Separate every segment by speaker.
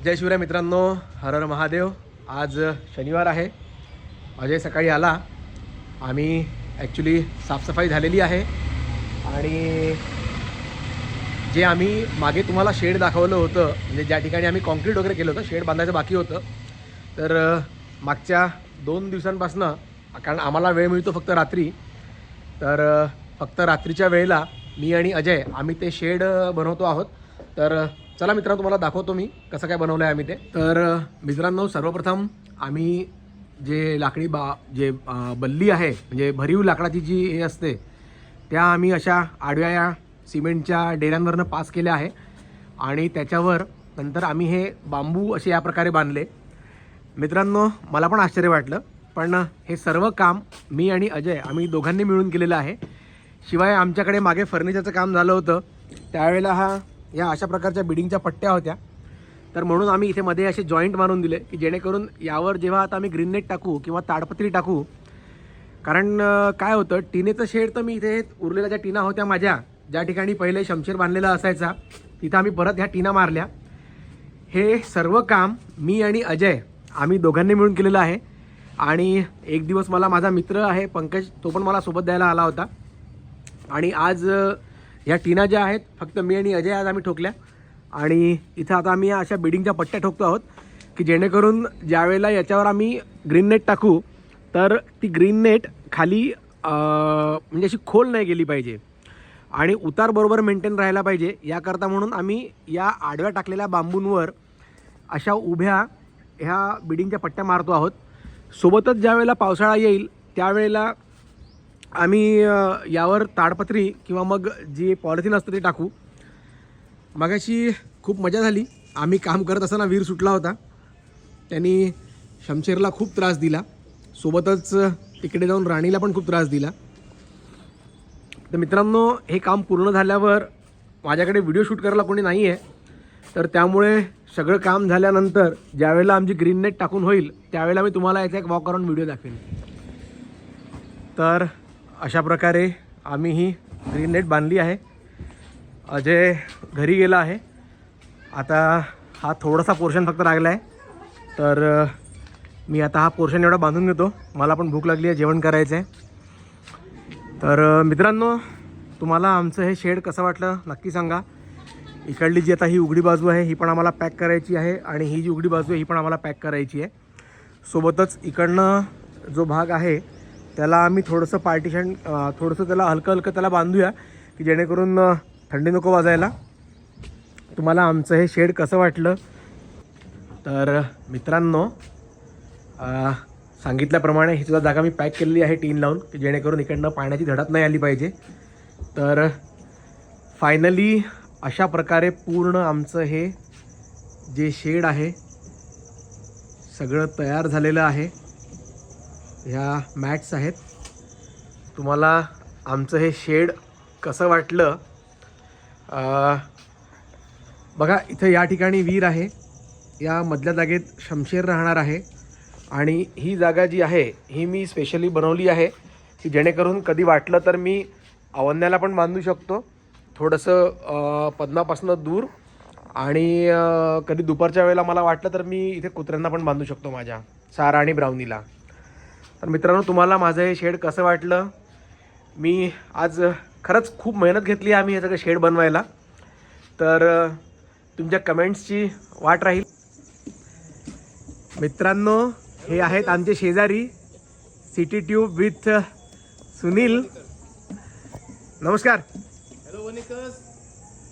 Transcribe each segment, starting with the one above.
Speaker 1: जय शिवराय मित्रांनो, हर हर महादेव। आज शनिवार आहे। अजय सकाळी आला। आम्ही ॲक्च्युली साफसफाई झालेली आहे आणि जे आम्ही मागे तुम्हाला शेड दाखवलं होतं, म्हणजे ज्या ठिकाणी आम्ही कॉन्क्रीट वगैरे केलं होतं, शेड बांधायचं बाकी होतं, तर मागच्या 2 दिवसांपासनं, कारण आम्हाला वेळ मिळतो फक्त रात्री, तर फक्त रात्रीच्या वेळेला मी आणि अजय आम्ही ते शेड बनवतो आहोत। तर चला मित्रांनो, तुम्हाला दाखवतो मी कसं काय बनवलं आहे आम्ही ते। तर मित्रांनो, सर्वप्रथम आम्ही जे लाकडी बल्ली आहे, म्हणजे भरीव लाकडाची जी हे असते, त्या आम्ही अशा आडव्या या सिमेंटच्या डेऱ्यांवरनं पास केल्या आहे आणि त्याच्यावर नंतर आम्ही हे बांबू असे या प्रकारे बांधले। मित्रांनो, मला पण आश्चर्य वाटलं, पण हे सर्व काम मी आणि अजय आम्ही दोघांनी मिळून केलेलं आहे। शिवाय आमच्याकडे मागे फर्निचरचं काम झालं होतं, त्यावेळेला या अशा प्रकारच्या बिडिंगच्या पट्ट्या होत्या, तर म्हणून आम्ही इथे मध्ये असे जॉईंट मारून दिले की जेणेकरून यावर जेव्हा आता आम्ही ग्रीन नेट टाकू किंवा ताडपत्री टाकू, कारण काय होतं, टिनेचं शेड तर मी इथे उरलेल्या ज्या टिना होत्या माझ्या, ज्या ठिकाणी पहिले शमशेर बांधलेला असायचा, तिथं आम्ही परत ह्या टिना मारल्या। हे सर्व काम मी आणि अजय आम्ही दोघांनी मिळून केलेलं आहे। आणि एक दिवस मला माझा मित्र आहे पंकज, तो पण मला सोबत द्यायला आला होता आणि आज ह्या टिना ज्या आहेत फक्त मी आणि अजय आज आम्ही ठोकल्या आणि इथं आता आम्ही अशा बिडिंगच्या पट्ट्या ठोकतो आहोत की जेणेकरून ज्यावेळेला याच्यावर आम्ही ग्रीन नेट टाकू तर ती ग्रीन नेट खाली म्हणजे अशी खोल नाही गेली पाहिजे आणि उतार बरोबर मेंटेन राहायला पाहिजे, याकरता म्हणून आम्ही या आडव्या टाकलेल्या बांबूंवर अशा उभ्या ह्या बिडिंगच्या पट्ट्या मारतो आहोत। सोबतच ज्यावेळेला पावसाळा येईल त्यावेळेला आम्ही यावर ताडपत्री किंवा मग जी पॉलिथिन असतं ते टाकू। मगाशी खूप मजा झाली। आम्ही काम करत असताना वीर सुटला होता, त्यांनी शमशेरला खूप त्रास दिला, सोबतच तिकडे जाऊन राणीला पण खूप त्रास दिला। तर मित्रांनो, हे काम पूर्ण झाल्यावर माझ्याकडे व्हिडिओ शूट करायला कोणी नाही आहे, तर त्यामुळे सगळं काम झाल्यानंतर ज्यावेळेला आमची ग्रीन नेट टाकून होईल त्यावेळेला मी तुम्हाला याचा एक वॉक अराउंड व्हिडिओ दाखवेन। तर अशा प्रकारे आम्ही ही ग्रीन नेट बांधली आहे। अजय घरी गेला आहे, आता हा थोडासा पोर्शन फक्त राहिला आहे, तर मी आता हा पोर्शन एवढा बांधून घेतो, मला पण भूक लागली आहे, जेवण करायचं आहे। तर मित्रांनो, तुम्हाला आमचं हे शेड कसं वाटलं नक्की सांगा। इकडली जी आता ही उघडी बाजू आहे ही पण आम्हाला पॅक करायची आहे आणि ही जी उघडी बाजू आहे ही पण आम्हाला पॅक करायची आहे। सोबतच इकडनं जो भाग आहे त्याला आम्ही थोडंसं पार्टिशन, थोडंसं त्याला हलकं हलकं त्याला बांधूया की जेणेकरून थंडी नको वाजायला। तुम्हाला आमचं हे शेड कसं वाटलं? तर मित्रांनो, सांगितल्याप्रमाणे ही सुद्धा जागा मी पॅक केलेली आहे टीन लावून की जेणेकरून इकडनं पाण्याची धडक नाही आली पाहिजे। तर फायनली अशा प्रकारे पूर्ण आमचं हे जे शेड आहे सगळं तयार झालेलं आहे। ह्या मॅट्स आहेत। तुम्हाला आमचं हे शेड कसं वाटलं? बघा, इथं या ठिकाणी वीर आहे, या मधल्या जागेत शमशेर राहणार आहे आणि ही जागा जी आहे ही मी स्पेशली बनवली आहे की जेणेकरून कधी वाटलं तर मी अवन्याला पण बांधू शकतो थोडंसं पद्मापासून दूर, आणि कधी दुपारच्या वेळेला मला वाटलं तर मी इथे कुत्र्यांना पण बांधू शकतो, माझ्या सारा आणि ब्राउनीला। तर मित्रांनो, तुम्हाला माझं हे शेड कसं वाटलं? मी आज खरंच खूप मेहनत घेतली आम्ही हे सगळं शेड बनवायला, तर तुमच्या कमेंट्सची वाट राहील। मित्रांनो, हे आहेत आमचे शेजारी, सिटी ट्यूब विथ सुनील। नमस्कार।
Speaker 2: हॅलो वनिकस,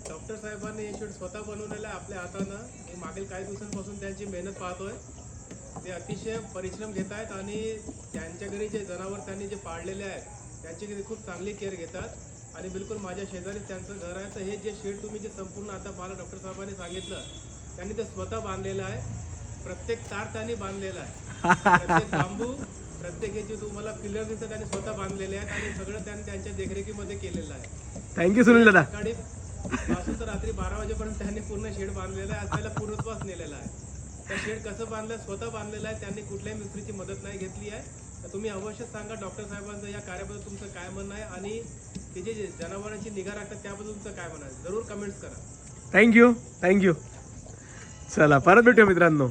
Speaker 2: डॉक्टर साहेबांनी हे शेड स्वतः बनवलेलं आहे आपल्या हातानं। मी मागील काही दिवसांपासून त्यांची मेहनत पाहतोय। ते अतिशय परिश्रम घेत आहेत आणि त्यांच्या घरी जे जनावर त्यांनी जे पाळलेले आहेत त्यांची घरी खूप चांगली केअर घेतात आणि बिलकुल माझ्या शेजारी त्यांचं घर आहे। तर हे जे शेड तुम्ही जे संपूर्ण आता मला डॉक्टर साहेबांनी सांगितलं, त्यांनी ते स्वतः बांधलेलं आहे। प्रत्येक तार त्यांनी बांधलेला आहे, प्रत्येक बांबू, प्रत्येक याची तुम्हाला पिलर दिसतात त्यांनी स्वतः बांधलेले आहेत आणि सगळं त्यांनी त्यांच्या देखरेखीमध्ये केलेलं आहे।
Speaker 1: थँक्यू सुनील दादा।
Speaker 2: सकाळी पासून तर रात्री 12 वाजेपर्यंत त्यांनी पूर्ण शेड बांधलेला आहे, आज त्याला पूर्णत्वास नेलेला आहे। तर शेड कसं बांधलं, स्वतः बांधलेलं आहे, त्यांनी कुठल्याही मिस्त्रीची मदत नाही घेतली आहे। तर तुम्ही अवश्य सांगा डॉक्टर साहेबांचं या कार्याबद्दल तुमचं काय म्हणणं आहे आणि ते जे जनावरांची निगा राखतात त्याबद्दल तुमचं काय म्हणणं आहे, जरूर कमेंट्स करा।
Speaker 1: Thank you thank you. चला परत भेटूया मित्रांनो.